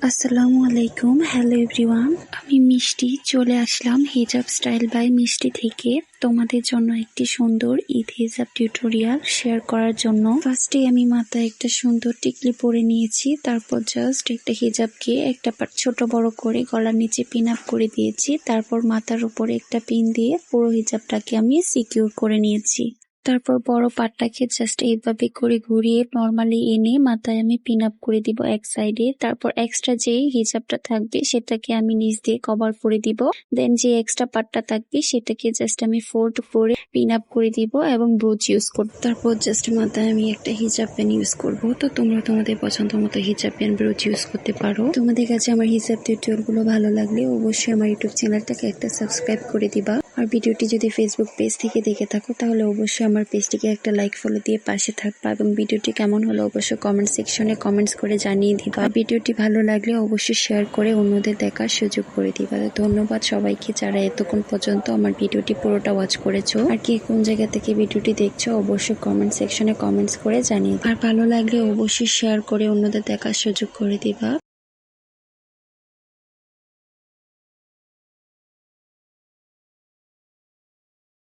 আসসালামু আলাইকুম। Hello everyone, আমি মিষ্টি চলে আসলাম হিজাব স্টাইল বাই মিষ্টি থেকে তোমাদের জন্য একটি সুন্দর ঈদ হিজাব টিউটোরিয়াল শেয়ার করার জন্য। ফার্স্টে আমি মাথায় একটা সুন্দর টিকলি পরে নিয়েছি, তারপর জাস্ট একটা হিজাবকে একটা পার্ট ছোট বড় করে গলার নিচে পিন আপ করে দিয়েছি, তারপর মাথার উপরে একটা পিন দিয়ে পুরো হিজাবটাকে আমি সিকিউর করে নিয়েছি। তারপর বড় পাটটাকে জাস্ট এইভাবে করে ঘুরিয়ে নর্মালি এনে মাথায় আমি পিন আপ করে দিব এক সাইডে। তারপর এক্সট্রা যেই হিজাবটা থাকবে সেটাকে আমি নিচ দিয়ে কভার করে দিব। দেন যে এক্সট্রা পার্টটা থাকবে সেটাকে জাস্ট আমি ফোল্ড করে পিন আপ করে দিব এবং ব্রুচ ইউজ করব। তারপর জাস্ট মাথায় আমি একটা হিজাব পেন ইউজ করব। তো তোমরা তোমাদের পছন্দ মতো হিজাব পেন ব্রুচ ইউজ করতে পারো। তোমাদের কাছে আমার হিজাব টিউটোরিয়াল গুলো ভালো লাগলে অবশ্যই আমার ইউটিউব চ্যানেলটাকে একটা সাবস্ক্রাইব করে দিবা। আর ভিডিওটি যদি ফেসবুক পেজ থেকে দেখে থাকো তাহলে অবশ্যই আমার পেজটিকে একটা লাইক ফলো দিয়ে পাশে থাকবা এবং ভিডিওটি কেমন হলো অবশ্যই কমেন্ট সেকশনে কমেন্টস করে জানিয়ে দিবা। ভিডিওটি ভালো লাগলে অবশ্যই শেয়ার করে অন্যদের দেখার সুযোগ করে দিবা। ধন্যবাদ সবাইকে যারা এতক্ষণ পর্যন্ত আমার ভিডিওটি পুরোটা ওয়াচ করেছো। আর কে কোন জায়গা থেকে ভিডিওটি দেখছো অবশ্যই কমেন্ট সেকশনে কমেন্টস করে জানিয়ে দিবা। আর ভালো লাগলে অবশ্যই শেয়ার করে অন্যদের দেখার সুযোগ করে দিবা।